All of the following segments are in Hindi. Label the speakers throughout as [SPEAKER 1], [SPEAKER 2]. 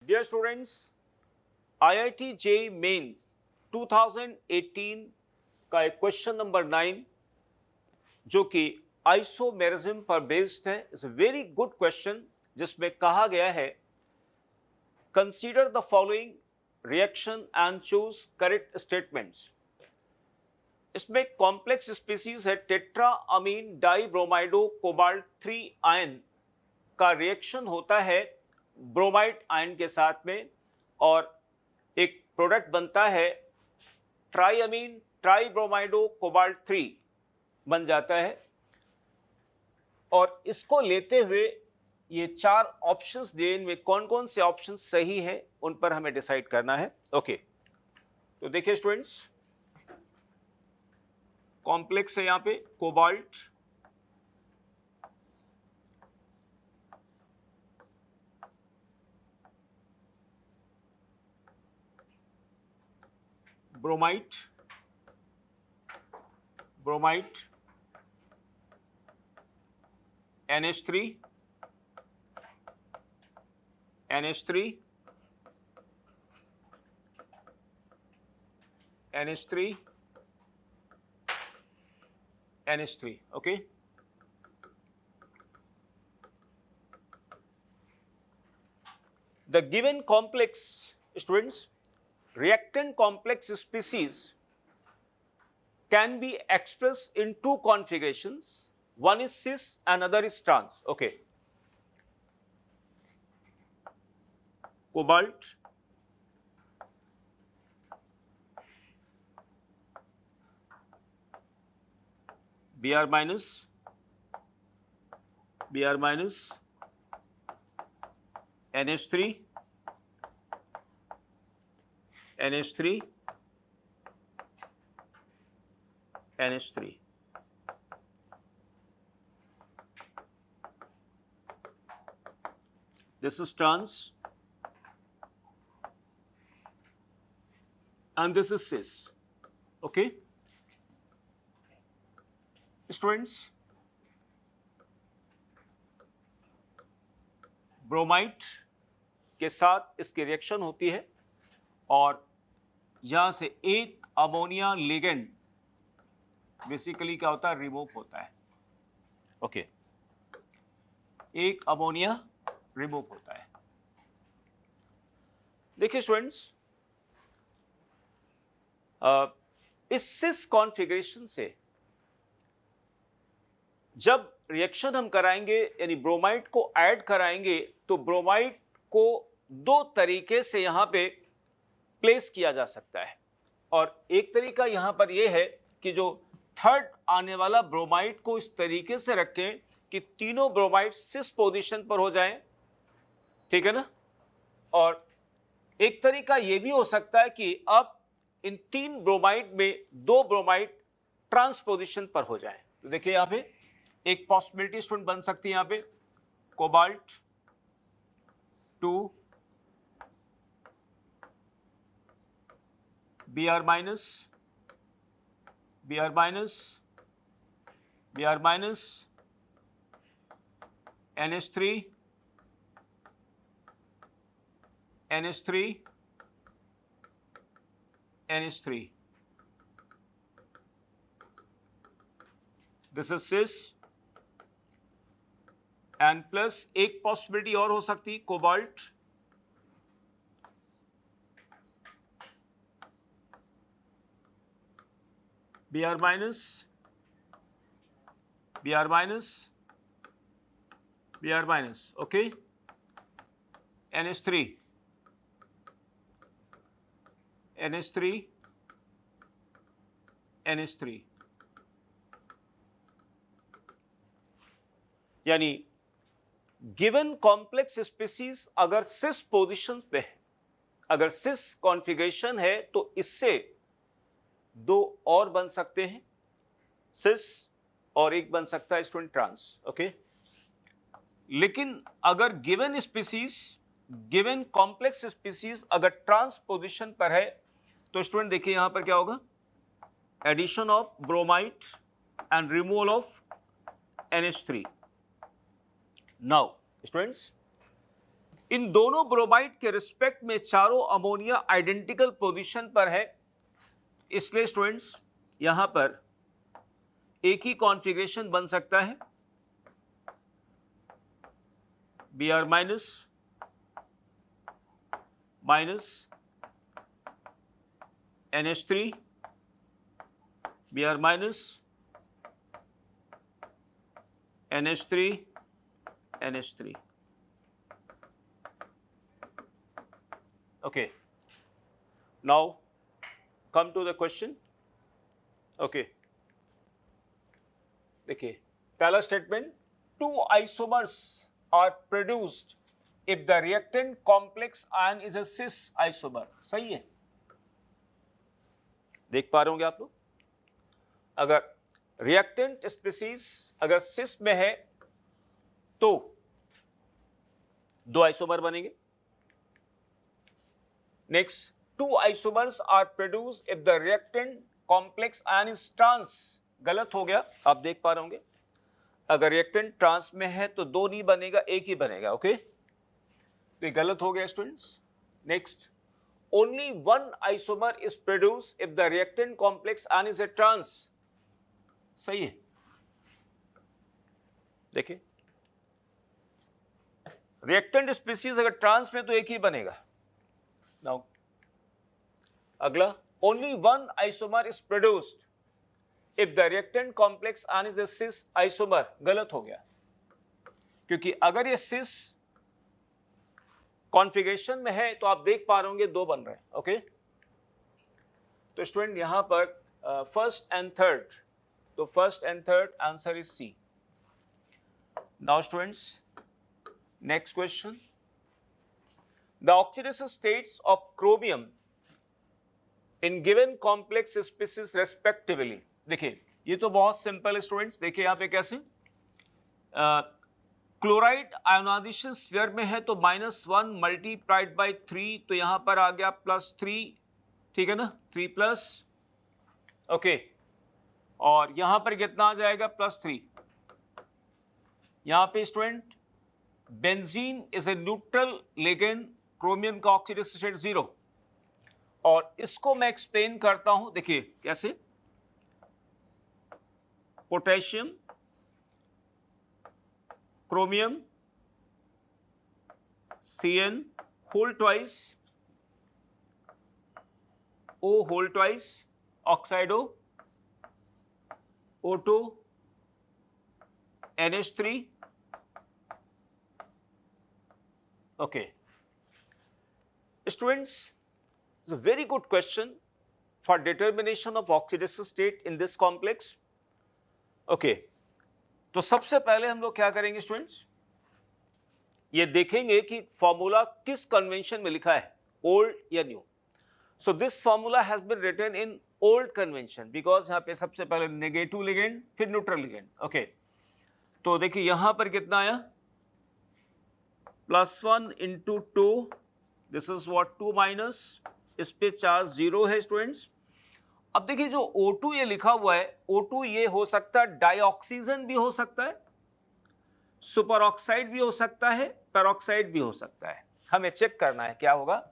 [SPEAKER 1] Dear students, IIT JEE mains 2018 का एक क्वेश्चन नंबर 9 जो कि आइसोमेरिज्म पर बेस्ड है, it's a very good question, जिसमें कहा गया है consider the following reaction and choose correct statements. इसमें कॉम्प्लेक्स स्पीसीज है टेट्रा अमीन डाइब्रोमाइडो कोबाल्ट 3 आयन का रिएक्शन होता है ब्रोमाइड आयन के साथ में और एक प्रोडक्ट बनता है ट्राइअमीन ट्राइब्रोमाइडो कोबाल्ट 3 बन जाता है। और इसको लेते हुए ये 4 ऑप्शंस दिए, इनमें कौन कौन से ऑप्शंस सही हैं उन पर हमें डिसाइड करना है। ओके, तो देखिए स्टूडेंट्स, कॉम्प्लेक्स है यहां पे cobalt, bromide, NH3, okay? The given complex, students, reactant complex species can be expressed in 2 configurations. One is cis and other is trans. Okay. Cobalt, Br minus, NH3, This is trans and this is cis. Okay? Students, bromide के साथ इसकी रिएक्शन होती है और यहां से एक अमोनिया लिगेंड बेसिकली क्या होता है, रिमूव होता है। ओके, एक अमोनिया रिमूव होता है। देखिए स्टूडेंट्स, इस सिस कॉन्फ़िगरेशन से जब रिएक्शन हम कराएंगे, यानी ब्रोमाइड को ऐड कराएंगे, तो ब्रोमाइड को 2 तरीके से यहां पे प्लेस किया जा सकता है। और एक तरीका यहां पर यह है कि जो थर्ड आने वाला ब्रोमाइड को इस तरीके से रखें कि तीनों ब्रोमाइड सिस पोजीशन पर हो जाएं, ठीक है ना। और एक तरीका यह भी हो सकता है कि अब इन 3 ब्रोमाइड में 2 ब्रोमाइड ट्रांस पोजीशन पर हो जाएं। तो देखिए यहां पे एक पॉसिबिलिटी स्टूडेंट बन सकती है यहां पे cobalt 2 Br minus NH3 This is cis and plus एक पॉसिबिलिटी और हो सकती है cobalt Br minus, okay, NH3 यानी गिवन कॉम्प्लेक्स स्पीसीज अगर सिस पोजीशन पे है, अगर सिस कॉन्फ़िगरेशन है, तो इससे 2 और बन सकते हैं सिस और एक बन सकता है स्टूडेंट ट्रांस। ओके, लेकिन अगर given species, given complex species अगर ट्रांस पोजीशन पर है, तो स्टूडेंट देखिए यहां पर क्या होगा, addition of bromide and removal of NH3। Now students, इन दोनों ब्रोमाइड के रिस्पेक्ट में चारों अमोनिया आइडेंटिकल पोजीशन पर है, इसलिए स्टूडेंट्स यहां पर एक ही कॉन्फ़िगरेशन बन सकता है, Br minus NH3, Br minus NH3, NH3. Okay. Now come to the question. Okay. देखिए पहला statement, two isomers are produced if the reactant complex ion is a cis isomer. सही है, देख पा रहे होंगे आप लोग. अगर रिएक्टेंट स्पीसीज अगर सिस में है तो दो आइसोमर बनेंगे. Next, two isomers are produced if the reactant complex ion is trans. गलत हो गया, आप देख पा रहे होंगे. अगर रिएक्टेंट ट्रांस में है तो दो नहीं बनेगा, एक ही बनेगा. ओके, तो ये गलत हो गया students. Next, only one isomer is produced if the reactant complex ion is a trans. सही है. देखिए रिएक्टेंट स्पीसीज अगर ट्रांस में तो एक ही बनेगा. नाउ अगला, only one isomer is produced if the reactant complex ion is a cis isomer. गलत हो गया, क्योंकि अगर ये सिस कॉन्फ़िगरेशन में है तो आप देख पा रहे होंगे दो बन रहे हैं. ओके, तो स्टूडेंट यहां पर फर्स्ट एंड थर्ड, तो first and third answer is C. Now students, next question, the oxidation states of chromium in given complex species respectively. देखिए ये तो बहुत सिंपल है स्टूडेंट्स. देखिए यहाँ पे कैसे, क्लोराइड आयोनाइजेशन स्फीयर में है तो -1 मल्टीप्लाइड बाई 3, तो यहां पर आ गया +3. ठीक है ना, 3+. ओके, और यहां पर कितना आ जाएगा, +3. यहां पे student benzene is a neutral ligand, chromium का ऑक्सीडेशन स्टेट 0. और इसको मैं एक्सप्लेन करता हूं. देखिए कैसे, potassium, chromium, Cn whole twice, O whole twice, oxido, O2, NH3. Okay students, it's a very good question for determination of oxidation state in this complex. Okay, तो सबसे पहले हम लोग क्या करेंगे स्टूडेंट्स, ये देखेंगे कि फॉर्मूला किस कन्वेंशन में लिखा है, ओल्ड या new. So this formula has been written in old convention because यहाँ पे सबसे पहले नेगेटिव लिगेंड फिर न्यूट्रल लिगेंड. ओके, तो देखिए यहां पर कितना आया, +1 × 2, दिस इज व्हाट 2-, इस पे चार्ज 0 है स्टूडेंट्स. अब देखिए जो O2 ये लिखा हुआ है, O2 ये हो सकता है डाइऑक्सीजन भी हो सकता है, सुपर ऑक्साइड भी हो सकता है, पेरोक्साइड भी हो सकता है. हमें चेक करना है क्या होगा.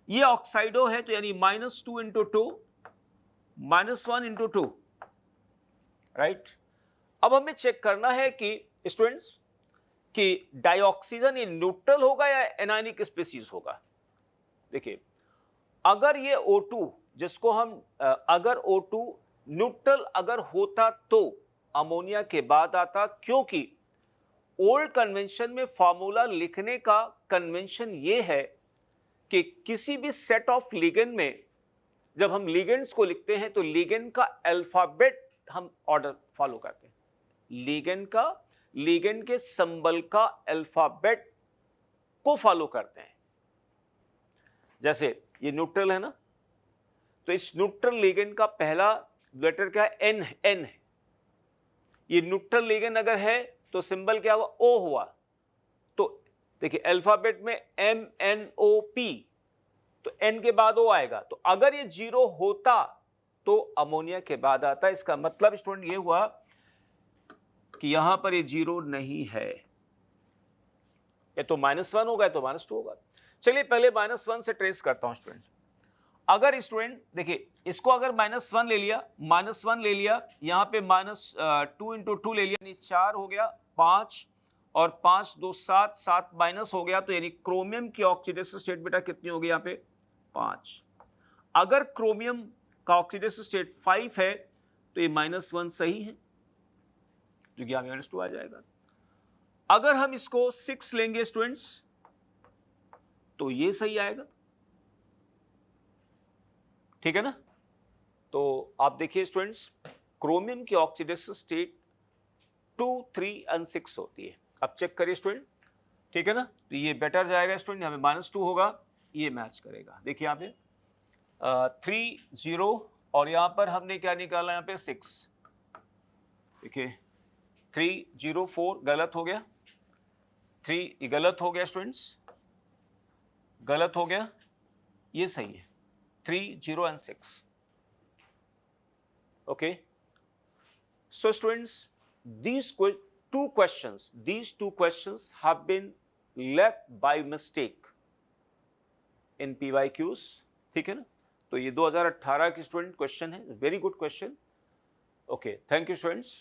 [SPEAKER 1] ये ऑक्साइडो है तो यानी -2 × 2, -1 × 2, राइट. अब हमें चेक करना है कि स्टूडेंट्स कि डाइऑक्सीजन ये न्यूट्रल होगा या एनायनिक स्पीसीज होगा. देखिए अगर ये O2 जिसको हम अगर O2 न्यूट्रल अगर होता तो अमोनिया के बाद आता, क्योंकि ओल्ड कन्वेंशन में फॉर्मूला लिखने का कन्वेंशन ये है कि किसी भी सेट ऑफ लिगेंड में जब हम लिगेंड्स को लिखते हैं तो लिगेंड का अल्फाबेट हम ऑर्डर फॉलो करते हैं. लिगेंड के सिंबल का अल्फाबेट को फॉलो करते हैं. जैसे ये न्यूट्रल है ना, तो इस न्यूट्रल लिगेंड का पहला लेटर क्या है, N है. ये न्यूट्रल लिगेंड अगर है तो सिंबल क्या हुआ, O हुआ. तो देखिए अल्फाबेट में MNOP, तो N के बाद O आएगा. तो अगर ये 0 होता तो अमोनिया के बाद आता. इसका मतलब स्टूडेंट ये हुआ कि यहां पर ये 0 नहीं है. या तो -1 होगा या तो -2 होगा। चलिए पहले -1 से ट्रेस करता हूं स्टूडेंट्स। अगर स्टूडेंट देखिए इसको अगर -1 ले लिया, -1 ले लिया, यहाँ पे -2 इंटू 2 ले लिया, यानी 4 हो गया, 5 और 5 2 7, 7 माइनस हो गया, तो यानी क्रोमियम की ऑक्सीडेशन स्टेट बेटा कितनी होगी यहाँ पे 5। अगर क्रोमियम का ऑक्सीडेशन स्टेट 5 है तो ये -1 सही है, क्योंकि यहाँ -2 आ जाएगा। अगर हम इसको 6 लेंगे स्टूडेंट्स तो ये सही आएगा, ठीक है ना। तो आप देखिए स्टूडेंट्स, क्रोमियम की ऑक्सीडेशन स्टेट 2, 3 एंड 6 होती है। अब चेक करिए स्टूडेंट, ठीक है ना। तो ये बेटर जाएगा स्टूडेंट, यहाँ पे -2 होगा, ये मैच करेगा। देखिए यहाँ पे 3 0 और यहाँ पर हमने क्या निकाला, यहाँ पे 6। देखिए 3 0 4 गलत हो गया, 3 गलत हो गया स्टूडेंट्स, गलत हो गया, ये सही है, 3 0 and 6। Okay, so students, these two questions have been left by mistake in PYQs, ठीक है ना। तो ये 2018 की स्टूडेंट क्वेश्चन है, very good question. Okay, thank you students.